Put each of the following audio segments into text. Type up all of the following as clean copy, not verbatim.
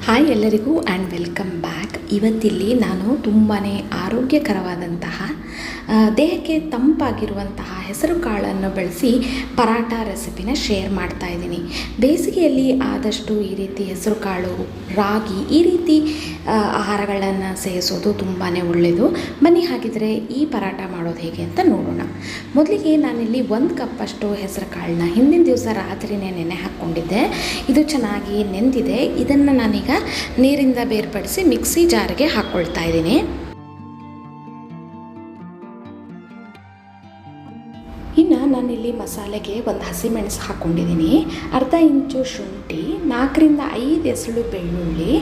Hi ಎಲ್ಲರಿಗೂ and welcome back. ಇವತ್ತಿಲ್ಲಿ ನಾನು ತುಂಬಾ ಆರೋಗ್ಯಕರವಾದಂತಹ ದೇಹಕ್ಕೆ ತಂಪಾಗಿರುವಂತಹ ಹೆಸರು ಕಾಳನ್ನು ಬಳಸಿ ಪರಾಟ ರೆಸಿಪಿನ ಶೇರ್ ಮಾಡ್ತಾ ಇದ್ದೀನಿ. ಬೇಸಿಗೆಯಲ್ಲಿ ಆದಷ್ಟು ಈ ರೀತಿ ಹೆಸರು ಕಾಳು, ರಾಗಿ ಈ ರೀತಿ ಆಹಾರಗಳನ್ನು ಸೇವಿಸೋದು ತುಂಬಾ ಒಳ್ಳೆಯದು. ಬನ್ನಿ ಹಾಗಿದ್ರೆ ಈ ಪರಾಟ ಮಾಡೋದು ಹೇಗೆ ಅಂತ ನೋಡೋಣ. ಮೊದಲಿಗೆ ನಾನಿಲ್ಲಿ 1 ಕಪ್ಪಷ್ಟು ಹೆಸರು ಕಾಳನ್ನ ಹಿಂದಿನ ದಿವಸ ರಾತ್ರಿನೇ ನೆನೆ ಹಾಕ್ಕೊಂಡಿದ್ದೆ. ಇದು ಚೆನ್ನಾಗಿ ನೆಂದಿದೆ. ಇದನ್ನು ನಾನೀಗ ನೀರಿಂದ ಬೇರ್ಪಡಿಸಿ ಮಿಕ್ಸಿ ಜಾರ್ಗೆ ಹಾಕ್ಕೊಳ್ತಾ ಇದ್ದೀನಿ. ಇನ್ನು ನಾನಿಲ್ಲಿ ಮಸಾಲೆಗೆ ಒಂದು ಹಸಿಮೆಣಸು ಹಾಕ್ಕೊಂಡಿದ್ದೀನಿ, ಅರ್ಧ ಇಂಚು ಶುಂಠಿ, 4 ರಿಂದ 5 ಎಸಳು ಬೆಳ್ಳುಳ್ಳಿ,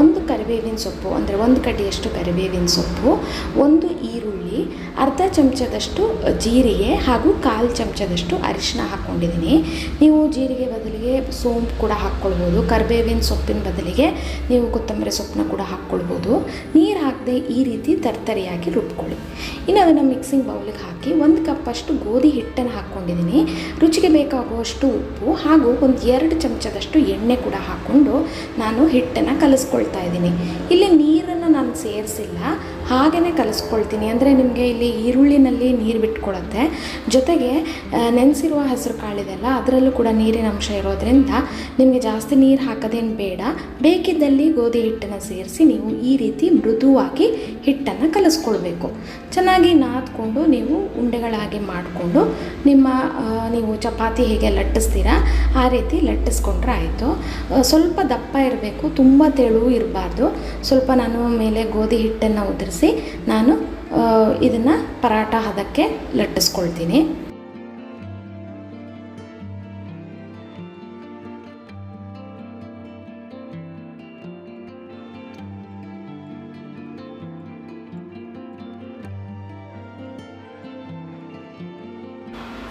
1 ಕರಿಬೇವಿನ ಸೊಪ್ಪು ಅಂದರೆ 1 ಕಡ್ಡಿಯಷ್ಟು ಕರಿಬೇವಿನ ಸೊಪ್ಪು, 1 ಈರುಳ್ಳಿ, ಅರ್ಧ ಚಮಚದಷ್ಟು ಜೀರಿಗೆ ಹಾಗೂ 1/4 ಚಮಚದಷ್ಟು ಅರಿಶಿನ ಹಾಕ್ಕೊಂಡಿದ್ದೀನಿ. ನೀವು ಜೀರಿಗೆ ಬದಲಿಗೆ ಸೋಂಪು ಕೂಡ ಹಾಕ್ಕೊಳ್ಬೋದು, ಕರಿಬೇವಿನ ಸೊಪ್ಪಿನ ಬದಲಿಗೆ ನೀವು ಕೊತ್ತಂಬರಿ ಸೊಪ್ಪನ್ನ ಕೂಡ ಹಾಕ್ಕೊಳ್ಬೋದು. ನೀರು ಹಾಕದೆ ಈ ರೀತಿ ತರ್ತರಿಯಾಗಿ ರುಬ್ಕೊಳ್ಳಿ. ಇನ್ನು ಅದನ್ನು ಮಿಕ್ಸಿಂಗ್ ಬೌಲಿಗೆ ಹಾಕಿ 1 ಕಪ್ಪಷ್ಟು ಗೋಧಿ ಹಿಟ್ಟನ್ನು ಹಾಕ್ಕೊಂಡಿದ್ದೀನಿ. ರುಚಿಗೆ ಬೇಕಾಗುವಷ್ಟು ಉಪ್ಪು ಹಾಗೂ 2 ಚಮಚದಷ್ಟು ಎಣ್ಣೆ ಕೂಡ ಹಾಕ್ಕೊಂಡು ನಾನು ಹಿಟ್ಟನ್ನು ಕಲಿಸ್ಕೊಳ್ತಾ ಇದ್ದೀನಿ. ಇಲ್ಲಿ ನೀರನ್ನು ನಾನು ಸೇರಿಸಿಲ್ಲ, ಹಾಗೆಯೇ ಕಲಿಸ್ಕೊಳ್ತೀನಿ. ಅಂದರೆ ನಿಮಗೆ ಇಲ್ಲಿ ಈರುಳ್ಳಿನಲ್ಲಿ ನೀರು ಬಿಟ್ಕೊಳ್ಳುತ್ತೆ, ಜೊತೆಗೆ ನೆನೆಸಿರುವ ಹೆಸರು ಕಾಳಿದೆಲ್ಲ ಅದರಲ್ಲೂ ಕೂಡ ನೀರಿನ ಅಂಶ ಇರೋದ್ರಿಂದ ನಿಮಗೆ ಜಾಸ್ತಿ ನೀರು ಹಾಕೋದೇನು ಬೇಡ. ಬೇಕಿದ್ದಲ್ಲಿ ಗೋಧಿ ಹಿಟ್ಟನ್ನು ಸೇರಿಸಿ ನೀವು ಈ ರೀತಿ ಮೃದುವಾಗಿ ಹಿಟ್ಟನ್ನು ಕಲಿಸ್ಕೊಳ್ಬೇಕು. ಚೆನ್ನಾಗಿ ನಾದ್ಕೊಂಡು ನೀವು ಉಂಡೆಗಳಾಗಿ ಮಾಡಿಕೊಂಡು ನೀವು ಚಪಾತಿ ಹೇಗೆ ಲಟ್ಟಿಸ್ತೀರಾ ಆ ರೀತಿ ಲಟ್ಟಿಸ್ಕೊಂಡ್ರೆ ಆಯಿತು. ಸ್ವಲ್ಪ ದಪ್ಪ ಇರಬೇಕು, ತುಂಬ ತೆಳು ಇರಬಾರ್ದು. ಸ್ವಲ್ಪ ನಾನು ಮೇಲೆ ಗೋಧಿ ಹಿಟ್ಟನ್ನು ಉದುರಿಸಿ ನಾನು ಇದನ್ನು ಪರಾಟ ಹದಕ್ಕೆ ಲಟ್ಟಿಸ್ಕೊಳ್ತೀನಿ.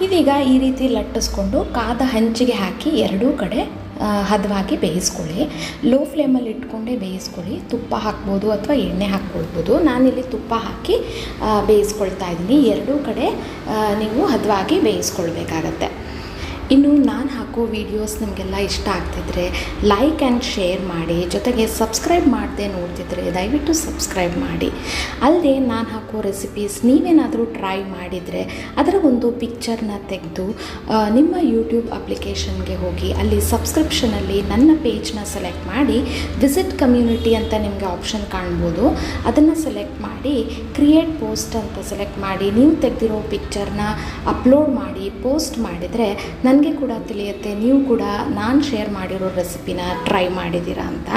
ಇದೀಗ ಈ ರೀತಿ ಲಟ್ಟಿಸ್ಕೊಂಡು ಕಾದ ಹಂಚಿಗೆ ಹಾಕಿ ಎರಡೂ ಕಡೆ ಹದವಾಗಿ ಬೇಯಿಸ್ಕೊಳ್ಳಿ. ಲೋ ಫ್ಲೇಮಲ್ಲಿ ಇಟ್ಕೊಂಡೇ ಬೇಯಿಸ್ಕೊಳ್ಳಿ. ತುಪ್ಪ ಹಾಕ್ಬೋದು ಅಥವಾ ಎಣ್ಣೆ ಹಾಕ್ಕೊಳ್ಬೋದು. ನಾನಿಲ್ಲಿ ತುಪ್ಪ ಹಾಕಿ ಬೇಯಿಸ್ಕೊಳ್ತಾ ಇದ್ದೀನಿ. ಎರಡೂ ಕಡೆ ನೀವು ಹದವಾಗಿ ಬೇಯಿಸ್ಕೊಳ್ಬೇಕಾಗತ್ತೆ. ಇನ್ನು ನಾನು ಹಾಕೋ ವೀಡಿಯೋಸ್ ನಿಮಗೆಲ್ಲ ಇಷ್ಟ ಆಗ್ತಿದ್ರೆ ಲೈಕ್ ಆ್ಯಂಡ್ ಶೇರ್ ಮಾಡಿ, ಜೊತೆಗೆ ಸಬ್ಸ್ಕ್ರೈಬ್ ಮಾಡದೆ ನೋಡ್ತಿದ್ರೆ ದಯವಿಟ್ಟು ಸಬ್ಸ್ಕ್ರೈಬ್ ಮಾಡಿ. ಅಲ್ಲದೆ ನಾನು ಹಾಕೋ ರೆಸಿಪೀಸ್ ನೀವೇನಾದರೂ ಟ್ರೈ ಮಾಡಿದರೆ ಅದರ ಒಂದು ಪಿಕ್ಚರ್ನ ತೆಗೆದು ನಿಮ್ಮ ಯೂಟ್ಯೂಬ್ ಅಪ್ಲಿಕೇಶನ್ಗೆ ಹೋಗಿ ಅಲ್ಲಿ ಸಬ್ಸ್ಕ್ರಿಪ್ಷನಲ್ಲಿ ನನ್ನ ಪೇಜ್ನ ಸೆಲೆಕ್ಟ್ ಮಾಡಿ ವಿಸಿಟ್ ಕಮ್ಯುನಿಟಿ ಅಂತ ನಿಮಗೆ ಆಪ್ಷನ್ ಕಾಣ್ಬೋದು. ಅದನ್ನು ಸೆಲೆಕ್ಟ್ ಮಾಡಿ ಕ್ರಿಯೇಟ್ ಪೋಸ್ಟ್ ಅಂತ ಸೆಲೆಕ್ಟ್ ಮಾಡಿ ನೀವು ತೆಗೆದಿರೋ ಪಿಕ್ಚರ್ನ ಅಪ್ಲೋಡ್ ಮಾಡಿ ಪೋಸ್ಟ್ ಮಾಡಿದರೆ ನನಗೆ ಕೂಡ ತಿಳಿಯುತ್ತೆ ನೀವು ಕೂಡ ನಾನು ಶೇರ್ ಮಾಡಿರೋ ರೆಸಿಪಿನ ಟ್ರೈ ಮಾಡಿದ್ದೀರಾ ಅಂತ.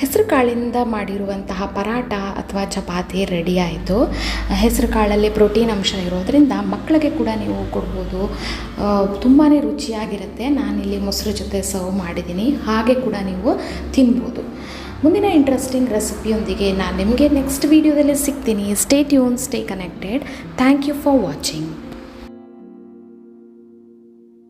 ಹೆಸರು ಕಾಳಿಂದ ಮಾಡಿರುವಂತಹ ಪರಾಟ ಅಥವಾ ಚಪಾತಿ ರೆಡಿ ಆಯಿತು. ಹೆಸರು ಕಾಳಲ್ಲಿ ಪ್ರೋಟೀನ್ ಅಂಶ ಇರೋದರಿಂದ ಮಕ್ಕಳಿಗೆ ಕೂಡ ನೀವು ಕೊಡ್ಬೋದು. ತುಂಬಾ ರುಚಿಯಾಗಿರುತ್ತೆ. ನಾನಿಲ್ಲಿ ಮೊಸರು ಜೊತೆ ಸರ್ವ್ ಮಾಡಿದ್ದೀನಿ, ಹಾಗೆ ಕೂಡ ನೀವು ತಿನ್ಬೋದು. ಮುಂದಿನ ಇಂಟ್ರೆಸ್ಟಿಂಗ್ ರೆಸಿಪಿಯೊಂದಿಗೆ ನಾನು ನಿಮಗೆ ನೆಕ್ಸ್ಟ್ ವೀಡಿಯೋದಲ್ಲಿ ಸಿಗ್ತೀನಿ. Stay tune, stay connected. Thank you for watching.